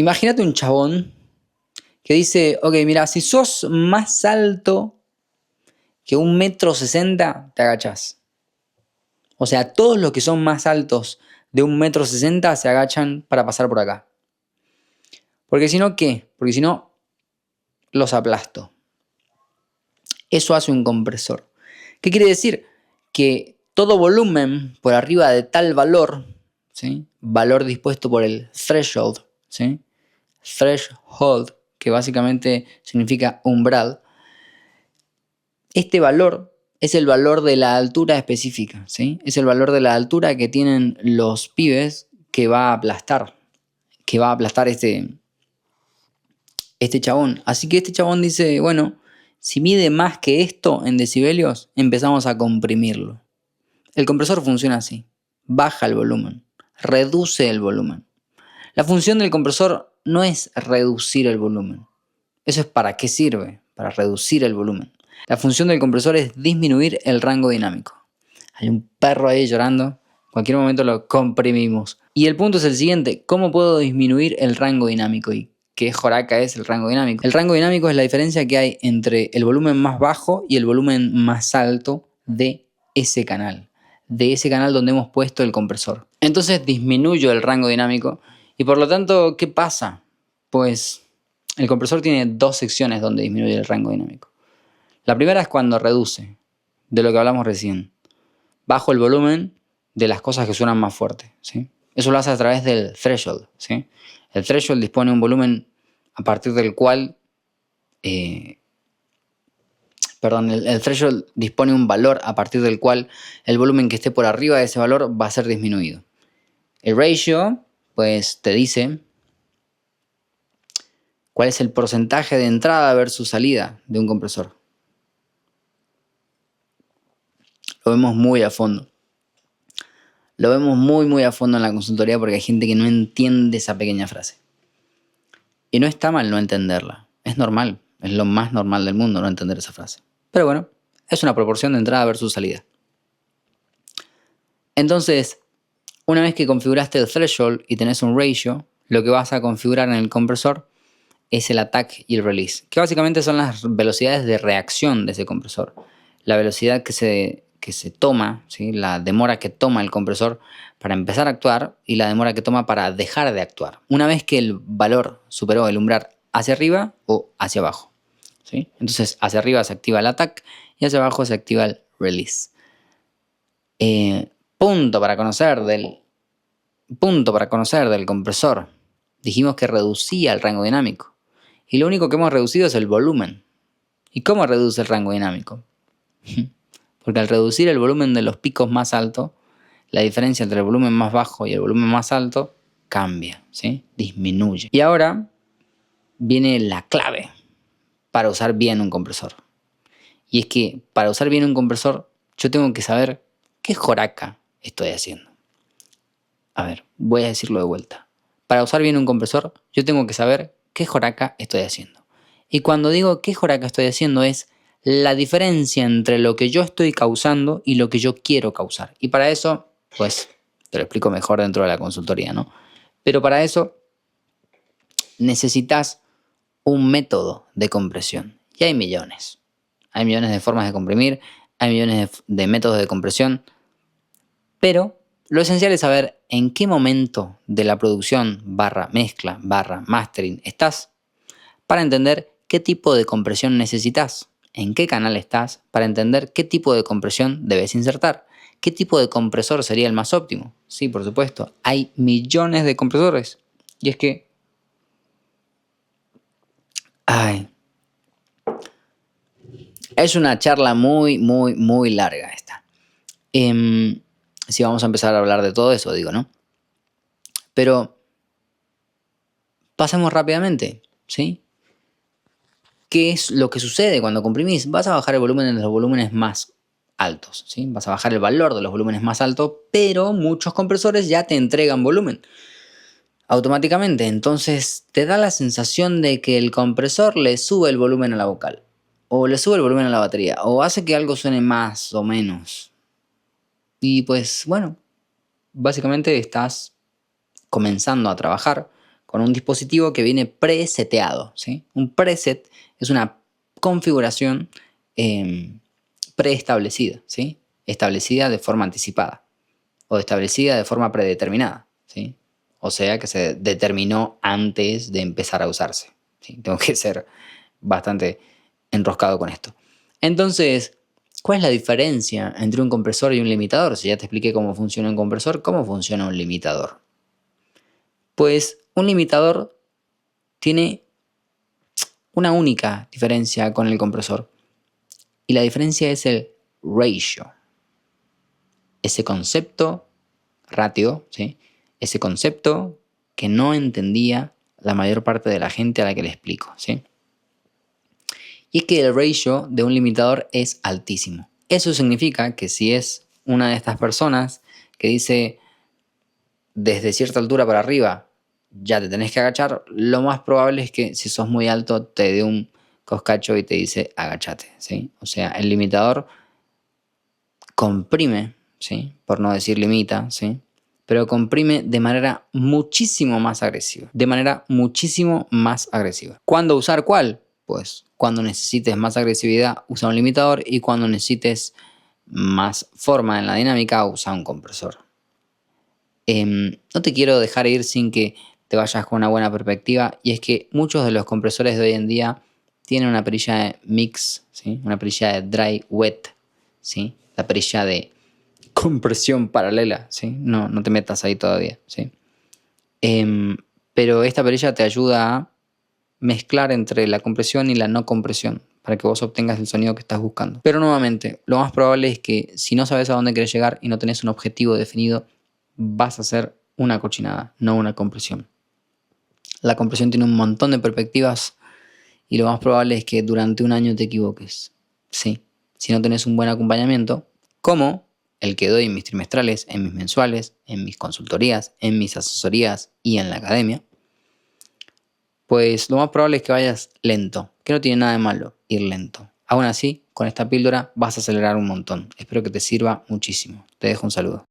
Imagínate un chabón que dice, ok, mira, si sos más alto que 1,60 m, te agachas. O sea, todos los que son más altos de 1,60 m se agachan para pasar por acá. Porque si no, ¿qué? Porque si no, los aplasto. Eso hace un compresor. ¿Qué quiere decir? Que todo volumen por arriba de tal valor, ¿sí? Valor dispuesto por el threshold, ¿sí? Threshold, que básicamente significa umbral. Este valor es el valor de la altura específica, ¿sí? Es el valor de la altura que tienen los pibes que va a aplastar este chabón. Así que este chabón dice, bueno, si mide más que esto en decibelios, empezamos a comprimirlo. El compresor funciona así. Baja el volumen, reduce el volumen. La función del compresor no es reducir el volumen. ¿Eso es para qué sirve? Para reducir el volumen. La función del compresor es disminuir el rango dinámico. Hay un perro ahí llorando. En cualquier momento lo comprimimos. Y el punto es el siguiente. ¿Cómo puedo disminuir el rango dinámico? ¿Y qué joraca es el rango dinámico? El rango dinámico es la diferencia que hay entre el volumen más bajo y el volumen más alto de ese canal. De ese canal donde hemos puesto el compresor. Entonces disminuyo el rango dinámico. Y por lo tanto, ¿qué pasa? Pues el compresor tiene dos secciones donde disminuye el rango dinámico. La primera es cuando reduce, de lo que hablamos recién. Bajo el volumen de las cosas que suenan más fuerte, ¿sí? Eso lo hace a través del threshold, ¿sí? El threshold dispone de un volumen a partir del cual... el threshold dispone de un valor a partir del cual el volumen que esté por arriba de ese valor va a ser disminuido. El ratio, pues te dice cuál es el porcentaje de entrada versus salida de un compresor. Lo vemos muy a fondo. Lo vemos muy a fondo en la consultoría porque hay gente que no entiende esa pequeña frase. Y no está mal no entenderla. Es normal. Es lo más normal del mundo no entender esa frase. Pero bueno, es una proporción de entrada versus salida. Entonces, una vez que configuraste el threshold y tenés un ratio, lo que vas a configurar en el compresor es el attack y el release, que básicamente son las velocidades de reacción de ese compresor. La velocidad que se toma, ¿sí? La demora que toma el compresor para empezar a actuar y la demora que toma para dejar de actuar. Una vez que el valor superó el umbral hacia arriba o hacia abajo, ¿sí? Entonces hacia arriba se activa el attack y hacia abajo se activa el release. Punto para conocer del compresor. Dijimos que reducía el rango dinámico. Y lo único que hemos reducido es el volumen. ¿Y cómo reduce el rango dinámico? Porque al reducir el volumen de los picos más altos, la diferencia entre el volumen más bajo y el volumen más alto cambia, ¿sí? Disminuye. Y ahora viene la clave para usar bien un compresor. Y es que para usar bien un compresor, yo tengo que saber qué joraca estoy haciendo. A ver, voy a decirlo de vuelta. Para usar bien un compresor, yo tengo que saber qué joraca estoy haciendo. Y cuando digo qué joraca estoy haciendo es la diferencia entre lo que yo estoy causando y lo que yo quiero causar. Y para eso, pues, te lo explico mejor dentro de la consultoría, ¿no? Pero para eso necesitas un método de compresión. Y hay millones. Hay millones de formas de comprimir, hay millones de métodos de compresión, pero lo esencial es saber en qué momento de la producción /mezcla /mastering estás para entender qué tipo de compresión necesitas, en qué canal estás para entender qué tipo de compresión debes insertar, qué tipo de compresor sería el más óptimo. Sí, por supuesto, hay millones de compresores y es que es una charla muy larga esta. Si vamos a empezar a hablar de todo eso, digo, ¿no? Pero pasemos rápidamente, ¿sí? ¿Qué es lo que sucede cuando comprimís? Vas a bajar el volumen de los volúmenes más altos, ¿sí? Vas a bajar el valor de los volúmenes más altos, pero muchos compresores ya te entregan volumen automáticamente. Entonces te da la sensación de que el compresor le sube el volumen a la vocal, o le sube el volumen a la batería, o hace que algo suene más o menos. Y pues bueno, básicamente estás comenzando a trabajar con un dispositivo que viene preseteado, ¿sí? Un preset es una configuración preestablecida, ¿sí? Establecida de forma anticipada o establecida de forma predeterminada, ¿sí? O sea que se determinó antes de empezar a usarse, ¿sí? Tengo que ser bastante enroscado con esto. Entonces, ¿cuál es la diferencia entre un compresor y un limitador? Si ya te expliqué cómo funciona un compresor, ¿cómo funciona un limitador? Pues un limitador tiene una única diferencia con el compresor. Y la diferencia es el ratio. Ese concepto, ratio, ¿sí? Ese concepto que no entendía la mayor parte de la gente a la que le explico, ¿sí? Y es que el ratio de un limitador es altísimo. Eso significa que si es una de estas personas que dice desde cierta altura para arriba ya te tenés que agachar, lo más probable es que si sos muy alto te dé un coscacho y te dice agachate, ¿sí? O sea, el limitador comprime, ¿sí? Por no decir limita, ¿sí? Pero comprime de manera muchísimo más agresiva. De manera muchísimo más agresiva. ¿Cuándo usar cuál? Pues cuando necesites más agresividad, usa un limitador, y cuando necesites más forma en la dinámica, usa un compresor. No te quiero dejar ir sin que te vayas con una buena perspectiva, y es que muchos de los compresores de hoy en día tienen una perilla de mix, ¿sí? Una perilla de dry wet, ¿sí? La perilla de compresión paralela, ¿sí? No te metas ahí todavía, ¿sí? Pero esta perilla te ayuda a mezclar entre la compresión y la no compresión para que vos obtengas el sonido que estás buscando. Pero nuevamente, lo más probable es que si no sabes a dónde querés llegar y no tenés un objetivo definido, vas a hacer una cochinada, no una compresión. La compresión tiene un montón de perspectivas y lo más probable es que durante un año te equivoques. Sí, si no tenés un buen acompañamiento, como el que doy en mis trimestrales, en mis mensuales, en mis consultorías, en mis asesorías y en la academia, pues lo más probable es que vayas lento, que no tiene nada de malo ir lento. Aún así, con esta píldora vas a acelerar un montón. Espero que te sirva muchísimo. Te dejo un saludo.